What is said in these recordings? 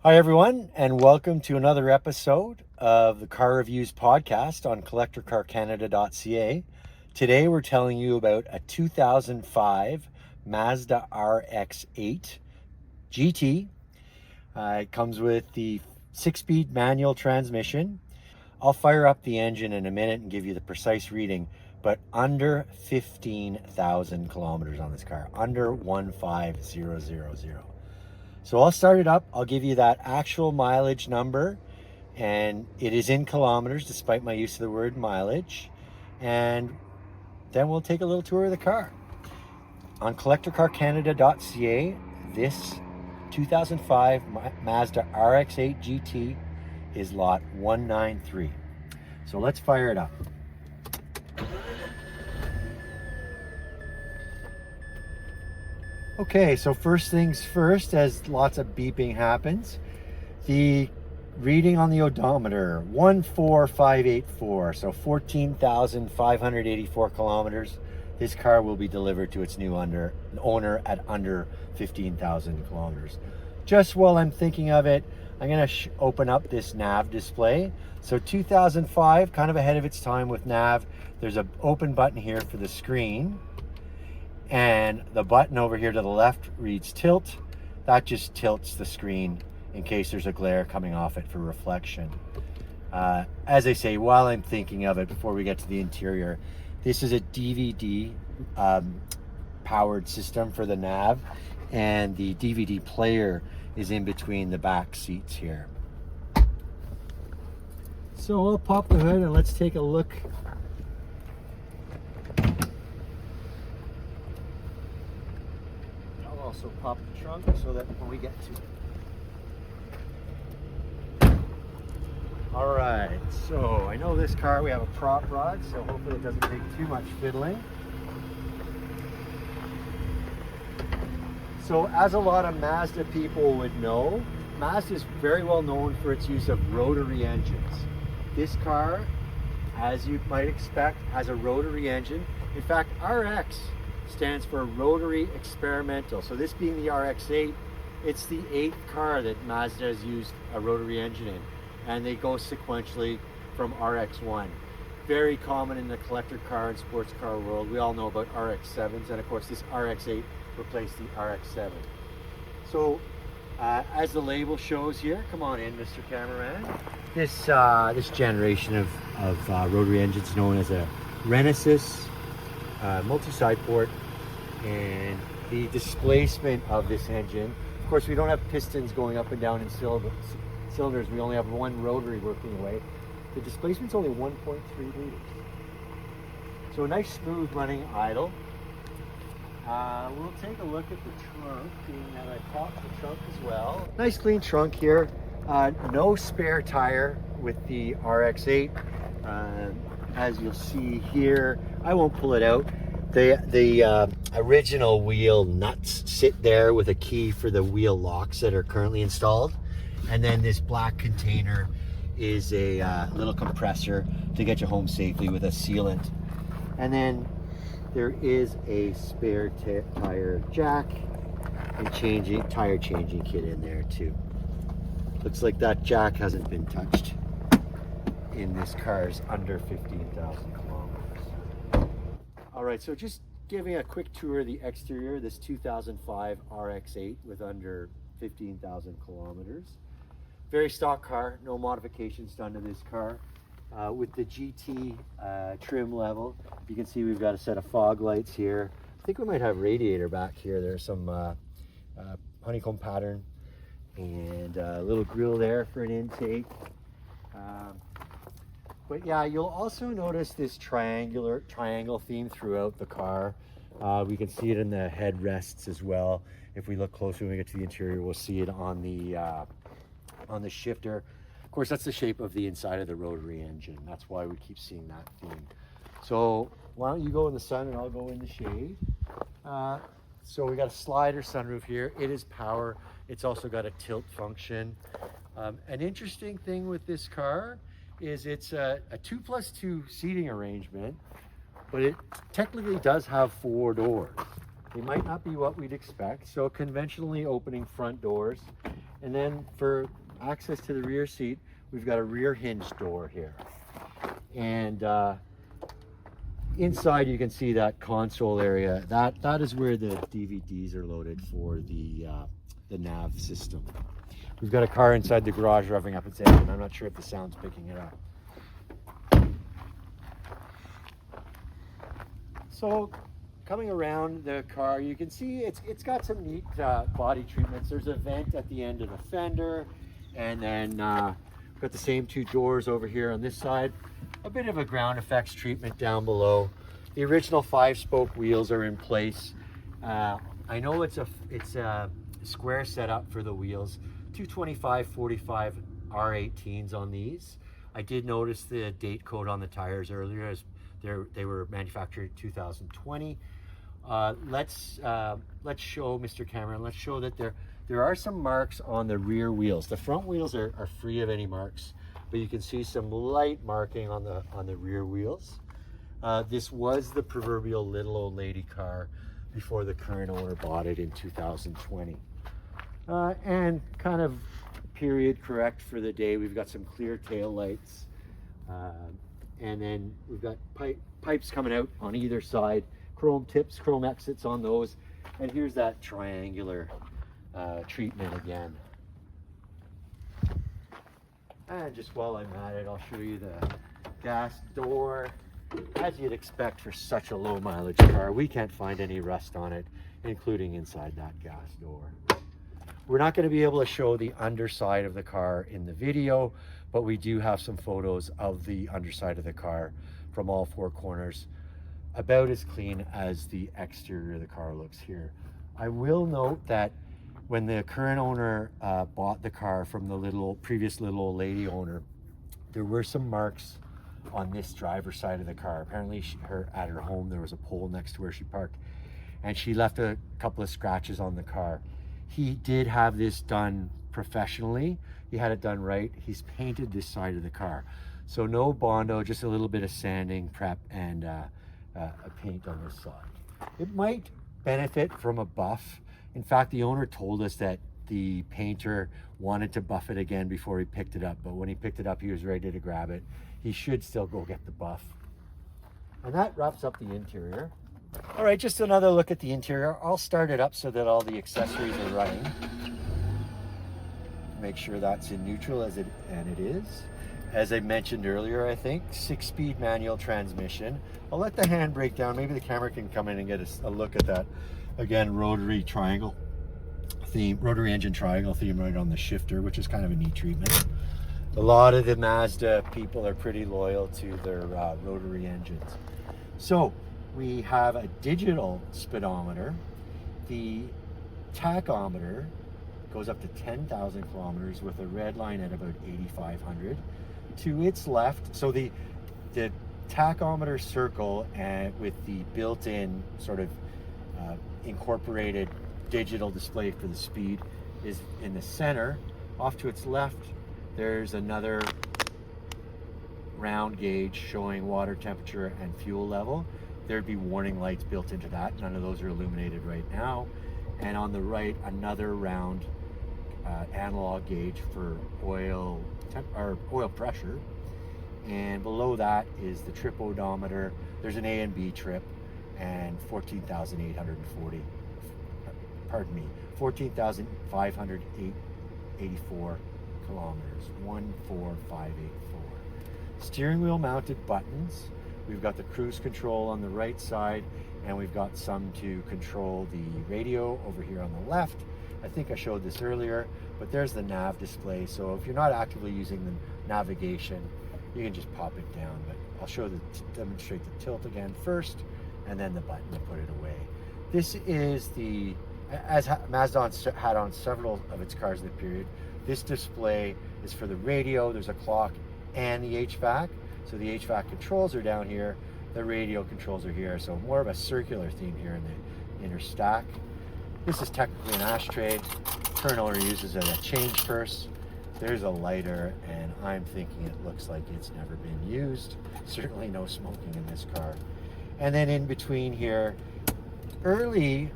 Hi, everyone, and welcome to another episode of the Car Reviews podcast on CollectorCarCanada.CA. Today, we're telling you about a 2005 Mazda RX-8 GT. It comes with the 6-speed manual transmission. I'll fire up the engine in a minute and give you the precise reading, but under 15,000 kilometers on this car, under 15,000. So I'll start it up. I'll give you that actual mileage number, and it is in kilometers despite my use of the word mileage. And then we'll take a little tour of the car. On CollectorCarCanada.CA, this 2005 Mazda RX-8 GT is lot 193. So let's fire it up. Okay, so first things first, as lots of beeping happens, the reading on the odometer, 14584, so 14,584 kilometers. This car will be delivered to its new owner at under 15,000 kilometers. Just while I'm thinking of it, I'm going to open up this nav display. So 2005, kind of ahead of its time with nav. There's an open button here for the screen. And the button over here to the left reads tilt. That just tilts the screen in case there's a glare coming off it for reflection. As I say, while I'm thinking of it, before we get to the interior, this is a DVD powered system for the nav, and the DVD player is in between the back seats here. So I'll pop the hood and let's take a look. Also pop the trunk so that when we get to it. All right, so I know this car, we have a prop rod, so hopefully it doesn't take too much fiddling. So as a lot of Mazda people would know, Mazda is very well known for its use of rotary engines. This car, as you might expect, has a rotary engine. In fact, RX stands for Rotary Experimental. So this being the RX-8, it's the 8th car that Mazda has used a rotary engine in, and they go sequentially from RX-1. Very common in the collector car and sports car world. We all know about RX-7s, and of course this RX-8 replaced the RX-7. So as the label shows here, come on in, Mr. Cameraman. This generation of rotary engines known as a Renesis multi-side port, and the displacement of this engine, of course we don't have pistons going up and down in cylinders, we only have one rotary working away. The displacement's only 1.3 liters. So a nice smooth running idle. We'll take a look at the trunk, being that I popped the trunk as well. Nice clean trunk here. No spare tire with the RX-8. As you'll see here, I won't pull it out. The original wheel nuts sit there with a key for the wheel locks that are currently installed. And then this black container is a little compressor to get you home safely with a sealant. And then there is a spare tire jack and tire changing kit in there too. Looks like that jack hasn't been touched in this car's under 15,000 kilometers. All right, so just giving a quick tour of the exterior, this 2005 RX-8 with under 15,000 kilometers. Very stock car, no modifications done to this car. With the GT trim level, you can see we've got a set of fog lights here. I think we might have radiator back here. There's some honeycomb pattern, and a little grill there for an intake. But yeah, you'll also notice this triangle theme throughout the car. We can see it in the headrests as well. If we look closer when we get to the interior, we'll see it on the shifter. Of course, that's the shape of the inside of the rotary engine. That's why we keep seeing that theme. So why don't you go in the sun and I'll go in the shade. So we got a slider sunroof here. It is power. It's also got a tilt function. An interesting thing with this car is it's a 2+2 seating arrangement, but it technically does have 4 doors. They might not be what we'd expect. So conventionally opening front doors. And then for access to the rear seat, we've got a rear hinge door here. And inside you can see that console area. That is where the DVDs are loaded for the nav system. We've got a car inside the garage revving up its engine. I'm not sure if the sound's picking it up. So coming around the car, you can see it's got some neat body treatments. There's a vent at the end of the fender, and then we've got the same two doors over here on this side. A bit of a ground effects treatment down below. The original 5-spoke wheels are in place. I know it's a square setup for the wheels. 225/45 R18s on these. I did notice the date code on the tires earlier, as they were manufactured 2020. Let's show Mr. Cameron. Let's show that there are some marks on the rear wheels. The front wheels are free of any marks, but you can see some light marking on the rear wheels. This was the proverbial little old lady car before the current owner bought it in 2020. And kind of period correct for the day. We've got some clear tail lights. And then we've got pipes coming out on either side, chrome tips, chrome exits on those. And here's that triangular treatment again. And just while I'm at it, I'll show you the gas door. As you'd expect for such a low mileage car, we can't find any rust on it, including inside that gas door. We're not going to be able to show the underside of the car in the video, but we do have some photos of the underside of the car from all four corners, about as clean as the exterior of the car looks here. I will note that when the current owner bought the car from the previous little old lady owner, there were some marks on this driver's side of the car. Apparently at her home there was a pole next to where she parked, and she left a couple of scratches on the car. He did have this done professionally. He had it done right. He's painted this side of the car. So no Bondo, just a little bit of sanding, prep, and a paint on this side. It might benefit from a buff. In fact, the owner told us that the painter wanted to buff it again before he picked it up, but when he picked it up, he was ready to grab it. He should still go get the buff. And that wraps up the interior. All right, just another look at the interior. I'll start it up so that all the accessories are running. Make sure that's in neutral and it is. As I mentioned earlier, I think 6-speed manual transmission. I'll let the handbrake down. Maybe the camera can come in and get a look at that. Again, rotary triangle theme, rotary engine triangle theme right on the shifter, which is kind of a neat treatment. A lot of the Mazda people are pretty loyal to their rotary engines. So we have a digital speedometer. The tachometer goes up to 10,000 kilometers with a red line at about 8,500. To its left, so the tachometer circle with the built-in sort of incorporated digital display for the speed is in the center. Off to its left, there's another round gauge showing water temperature and fuel level. There'd be warning lights built into that. None of those are illuminated right now. And on the right, another round analog gauge for oil pressure. And below that is the trip odometer. There's an A and B trip, and 14,584 kilometers, 14584. Steering wheel mounted buttons. We've got the cruise control on the right side, and we've got some to control the radio over here on the left. I think I showed this earlier, but there's the nav display. So if you're not actively using the navigation, you can just pop it down. But I'll demonstrate the tilt again first, and then the button to put it away. This is as Mazda had on several of its cars in the period, this display is for the radio. There's a clock and the HVAC. So the HVAC controls are down here, the radio controls are here. So more of a circular theme here in the inner stack. This is technically an ashtray. Current owner uses it as a change purse. There's a lighter, and I'm thinking it looks like it's never been used. Certainly no smoking in this car. And then in between here, early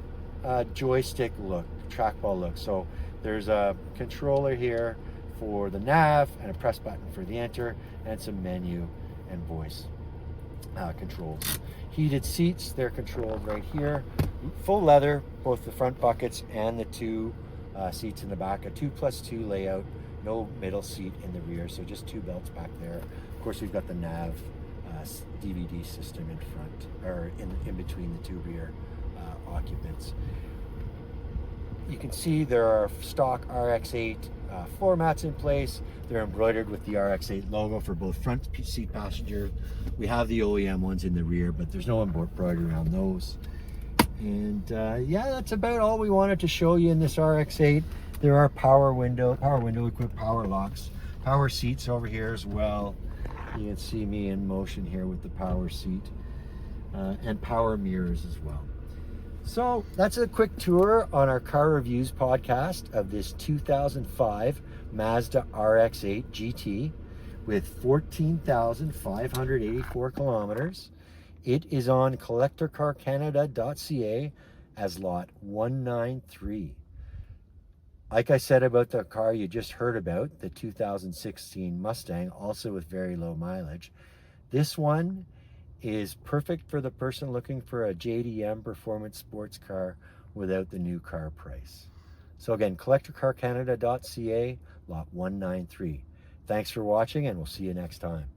joystick look, trackball look. So there's a controller here for the nav and a press button for the enter, and some menu and voice controls. Heated seats, they're controlled right here. Full leather, both the front buckets and the two seats in the back. A 2+2 layout, no middle seat in the rear, so just two belts back there. Of course, we've got the nav DVD system in front, or in between the two rear occupants. You can see there are stock RX-8 floor mats in place. They're embroidered with the RX-8 logo for both front seat passenger. We have the OEM ones in the rear, but there's no embroidery on those. And yeah, that's about all we wanted to show you in this RX-8. There are power window equipped power locks, power seats over here as well. You can see me in motion here with the power seat, and power mirrors as well. So that's a quick tour on our car reviews podcast of this 2005 Mazda RX-8 GT with 14,584 kilometers. It is on CollectorCarCanada.CA as lot 193. Like I said about the car you just heard about, the 2016 Mustang, also with very low mileage, this one is perfect for the person looking for a JDM performance sports car without the new car price. So again, CollectorCarCanada.CA, lot 193. Thanks for watching, and we'll see you next time.